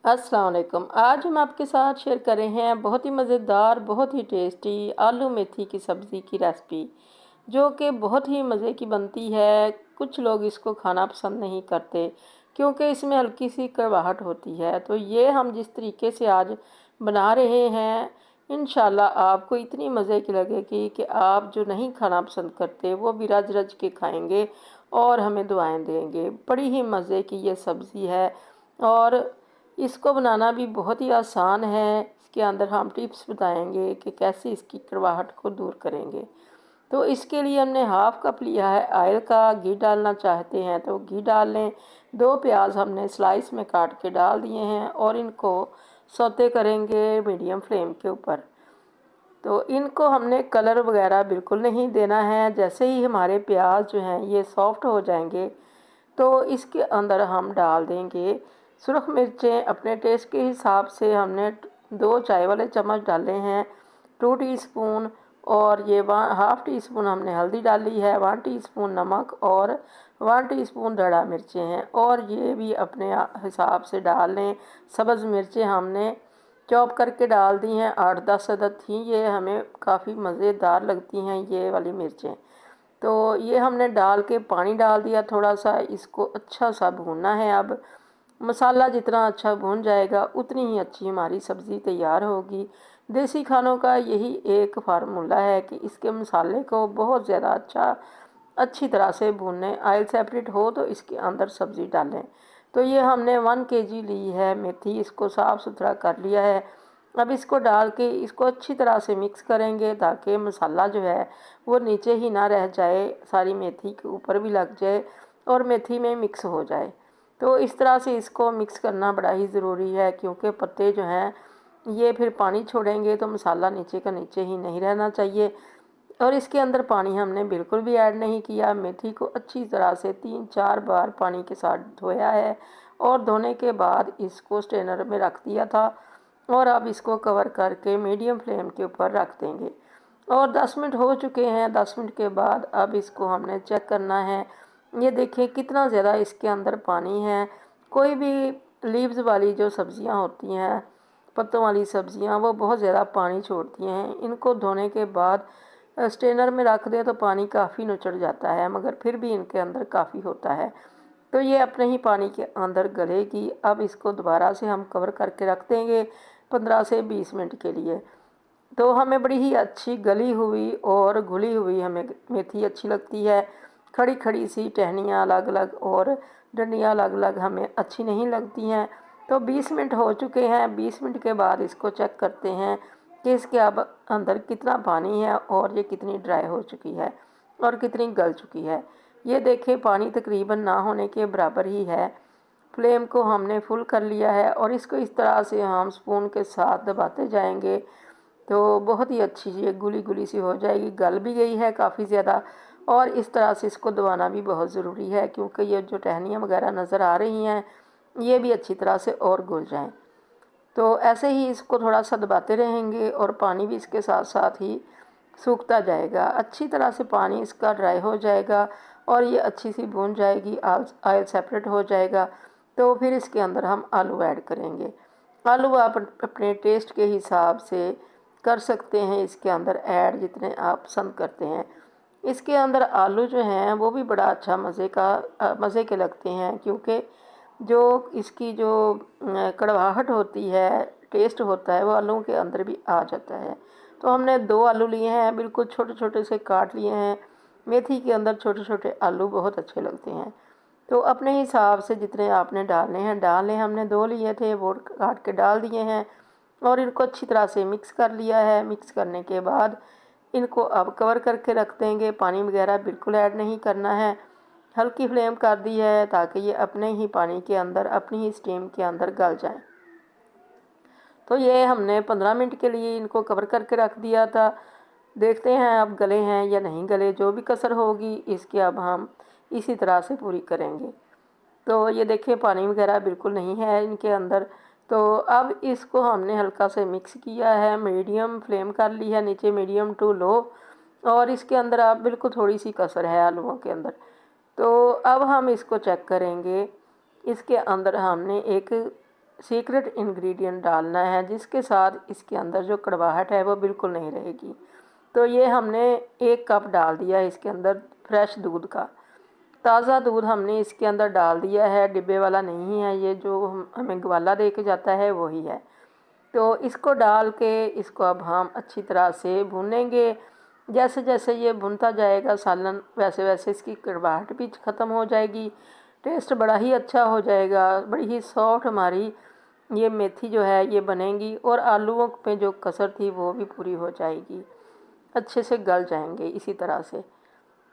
अस्सलाम वालेकुम। आज हम आपके साथ शेयर कर रहे हैं बहुत ही मज़ेदार, बहुत ही टेस्टी आलू मेथी की सब्ज़ी की रेसिपी, जो कि बहुत ही मज़े की बनती है। कुछ लोग इसको खाना पसंद नहीं करते क्योंकि इसमें हल्की सी कड़वाहट होती है। तो ये हम जिस तरीके से आज बना रहे हैं, इंशाल्लाह आपको इतनी मज़े की लगेगी कि आप जो नहीं खाना पसंद करते वो भी रज रज के खाएंगे और हमें दुआएं देंगे। बड़ी ही मज़े की ये सब्ज़ी है और इसको बनाना भी बहुत ही आसान है। इसके अंदर हम टिप्स बताएंगे कि कैसे इसकी कड़वाहट को दूर करेंगे। तो इसके लिए हमने हाफ कप लिया है ऑयल का। घी डालना चाहते हैं तो घी डाल लें। 2 प्याज हमने स्लाइस में काट के डाल दिए हैं और इनको सौते करेंगे मीडियम फ्लेम के ऊपर। तो इनको हमने कलर वगैरह बिल्कुल नहीं देना है। जैसे ही हमारे प्याज जो हैं ये सॉफ्ट हो जाएंगे तो इसके अंदर हम डाल देंगे सुरख मिर्चें। अपने टेस्ट के हिसाब से हमने 2 चाय वाले चम्मच डाले हैं, 2 टीस्पून। और ये 1/2 टीस्पून हमने हल्दी डाली है, 1 टीस्पून नमक और 1 टीस्पून दड़ा मिर्चें हैं और ये भी अपने हिसाब से डाल लें। सब्ज़ मिर्चें हमने चॉप करके डाल दी हैं, 8-10 अदद थी। ये हमें काफ़ी मज़ेदार लगती हैं ये वाली मिर्चें। तो ये हमने डाल के पानी डाल दिया थोड़ा सा। इसको अच्छा सा भूनना है। अब मसाला जितना अच्छा भून जाएगा उतनी ही अच्छी हमारी सब्ज़ी तैयार होगी। देसी खानों का यही एक फार्मूला है कि इसके मसाले को बहुत ज़्यादा अच्छी तरह से भूनें। ऑयल सेपरेट हो तो इसके अंदर सब्ज़ी डालें। तो ये हमने 1 केजी ली है मेथी, इसको साफ़ सुथरा कर लिया है। अब इसको डाल के इसको अच्छी तरह से मिक्स करेंगे ताकि मसाला जो है वो नीचे ही ना रह जाए, सारी मेथी के ऊपर भी लग जाए और मेथी में मिक्स हो जाए। तो इस तरह से इसको मिक्स करना बड़ा ही ज़रूरी है क्योंकि पत्ते जो हैं ये फिर पानी छोड़ेंगे तो मसाला नीचे का नीचे ही नहीं रहना चाहिए। और इसके अंदर पानी हमने बिल्कुल भी ऐड नहीं किया। मेथी को अच्छी तरह से 3-4 बार पानी के साथ धोया है और धोने के बाद इसको स्ट्रेनर में रख दिया था और अब इसको कवर करके मीडियम फ्लेम के ऊपर रख देंगे। और 10 मिनट हो चुके हैं। 10 मिनट के बाद अब इसको हमने चेक करना है। ये देखिए कितना ज़्यादा इसके अंदर पानी है। कोई भी लीव्स वाली जो सब्ज़ियां होती हैं, पत्तों वाली सब्ज़ियां, वो बहुत ज़्यादा पानी छोड़ती हैं। इनको धोने के बाद स्ट्रेनर में रख दें तो पानी काफ़ी नुचड़ जाता है, मगर फिर भी इनके अंदर काफ़ी होता है। तो ये अपने ही पानी के अंदर गलेगी। अब इसको दोबारा से हम कवर करके रख देंगे 15 से 20 मिनट के लिए। तो हमें बड़ी ही अच्छी गली हुई और घुली हुई हमें मेथी अच्छी लगती है। खड़ी खड़ी सी टहनियाँ अलग अलग और डंडियाँ अलग अलग हमें अच्छी नहीं लगती हैं। तो 20 मिनट हो चुके हैं। 20 मिनट के बाद इसको चेक करते हैं कि इसके अब अंदर कितना पानी है और ये कितनी ड्राई हो चुकी है और कितनी गल चुकी है। ये देखें पानी तकरीबन ना होने के बराबर ही है। फ्लेम को हमने फुल कर लिया है और इसको इस तरह से हम स्पून के साथ दबाते जाएंगे तो बहुत ही अच्छी ये गुली गुली सी हो जाएगी। गल भी गई है काफ़ी ज़्यादा और इस तरह से इसको दबाना भी बहुत ज़रूरी है क्योंकि ये जो टहनियाँ वगैरह नज़र आ रही हैं ये भी अच्छी तरह से और घुल जाएं। तो ऐसे ही इसको थोड़ा सा दबाते रहेंगे और पानी भी इसके साथ साथ ही सूखता जाएगा। अच्छी तरह से पानी इसका ड्राई हो जाएगा और ये अच्छी सी भून जाएगी, ऑयल सेपरेट हो जाएगा। तो फिर इसके अंदर हम आलू ऐड करेंगे। आलू आप अपने टेस्ट के हिसाब से कर सकते हैं इसके अंदर ऐड, जितने आप पसंद करते हैं। इसके अंदर आलू जो हैं वो भी बड़ा अच्छा मज़े के लगते हैं क्योंकि जो इसकी जो कड़वाहट होती है, टेस्ट होता है, वो आलू के अंदर भी आ जाता है। तो हमने 2 आलू लिए हैं, बिल्कुल छोटे छोटे से काट लिए हैं। मेथी के अंदर छोटे छोटे आलू बहुत अच्छे लगते हैं। तो अपने हिसाब से जितने आपने डालने हैं डाल लें। हमने 2 लिए थे वो काट के डाल दिए हैं और इनको अच्छी तरह से मिक्स कर लिया है। मिक्स करने के बाद इनको अब कवर करके रख देंगे। पानी वगैरह बिल्कुल ऐड नहीं करना है। हल्की फ्लेम कर दी है ताकि ये अपने ही पानी के अंदर, अपनी ही स्टीम के अंदर गल जाए। तो ये हमने 15 मिनट के लिए इनको कवर करके रख दिया था। देखते हैं अब गले हैं या नहीं गले। जो भी कसर होगी इसकी अब हम इसी तरह से पूरी करेंगे। तो ये देखिए पानी वगैरह बिल्कुल नहीं है इनके अंदर। तो अब इसको हमने हल्का से मिक्स किया है, मीडियम फ्लेम कर ली है, नीचे मीडियम टू लो। और इसके अंदर अब बिल्कुल थोड़ी सी कसर है आलूओं के अंदर। तो अब हम इसको चेक करेंगे। इसके अंदर हमने एक सीक्रेट इंग्रेडिएंट डालना है, जिसके साथ इसके अंदर जो कड़वाहट है वो बिल्कुल नहीं रहेगी। तो ये हमने 1 कप डाल दिया इसके अंदर फ्रेश दूध का। ताज़ा दूध हमने इसके अंदर डाल दिया है, डिब्बे वाला नहीं है, ये जो हमें ग्वाला दे के जाता है वही है। तो इसको डाल के इसको अब हम अच्छी तरह से भूनेंगे। जैसे जैसे ये भुनता जाएगा सालन, वैसे वैसे इसकी कड़वाहट भी ख़त्म हो जाएगी, टेस्ट बड़ा ही अच्छा हो जाएगा। बड़ी ही सॉफ्ट हमारी ये मेथी जो है ये बनेगी, और आलूओं पे जो कसर थी वो भी पूरी हो जाएगी, अच्छे से गल जाएंगे इसी तरह से।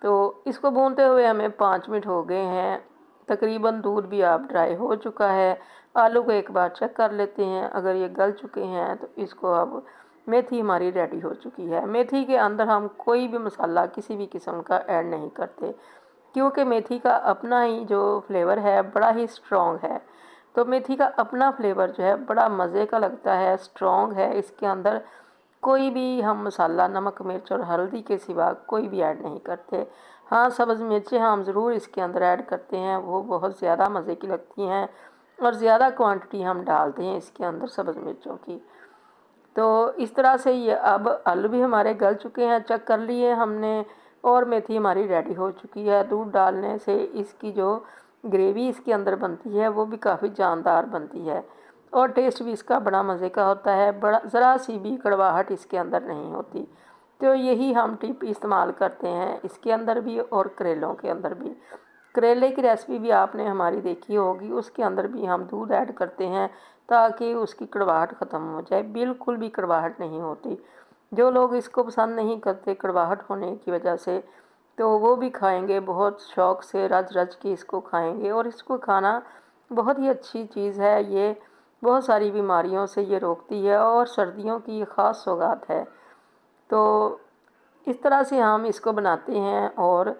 तो इसको भूनते हुए हमें 5 मिनट हो गए हैं। तकरीबन दूध भी अब ड्राई हो चुका है। आलू को एक बार चेक कर लेते हैं, अगर ये गल चुके हैं तो इसको अब मेथी हमारी रेडी हो चुकी है। मेथी के अंदर हम कोई भी मसाला किसी भी किस्म का ऐड नहीं करते, क्योंकि मेथी का अपना ही जो फ्लेवर है बड़ा ही स्ट्रॉन्ग है। तो मेथी का अपना फ्लेवर जो है बड़ा मज़े का लगता है, स्ट्रॉन्ग है। इसके अंदर कोई भी हम मसाला, नमक, मिर्च और हल्दी के सिवा कोई भी ऐड नहीं करते। हाँ, सब्ज़ मिर्चें हम ज़रूर इसके अंदर ऐड करते हैं, वो बहुत ज़्यादा मज़े की लगती हैं, और ज़्यादा क्वांटिटी हम डालते हैं इसके अंदर सब्ज़ मिर्चों की। तो इस तरह से ये अब आलू भी हमारे गल चुके हैं, चेक कर लिए हमने, और मेथी हमारी रेडी हो चुकी है। दूध डालने से इसकी जो ग्रेवी इसके अंदर बनती है वो भी काफ़ी जानदार बनती है, और टेस्ट भी इसका बड़ा मज़े का होता है। बड़ा ज़रा सी भी कड़वाहट इसके अंदर नहीं होती। तो यही हम टिप इस्तेमाल करते हैं इसके अंदर भी और करेलों के अंदर भी। करेले की रेसिपी भी आपने हमारी देखी होगी, उसके अंदर भी हम दूध ऐड करते हैं ताकि उसकी कड़वाहट ख़त्म हो जाए। बिल्कुल भी कड़वाहट नहीं होती। जो लोग इसको पसंद नहीं करते कड़वाहट होने की वजह से, तो वो भी खाएंगे, बहुत शौक़ से रज रज के इसको खाएंगे। और इसको खाना बहुत ही अच्छी चीज़ है, ये बहुत सारी बीमारियों से ये रोकती है, और सर्दियों की ख़ास सौगात है। तो इस तरह से हम इसको बनाते हैं, और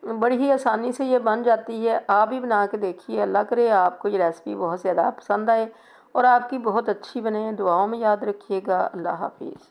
बड़ी ही आसानी से ये बन जाती है। आप भी बना के देखिए, अल्लाह करे आपको ये रेसिपी बहुत ज़्यादा पसंद आए और आपकी बहुत अच्छी बने। दुआओं में याद रखिएगा। अल्लाह हाफिज़।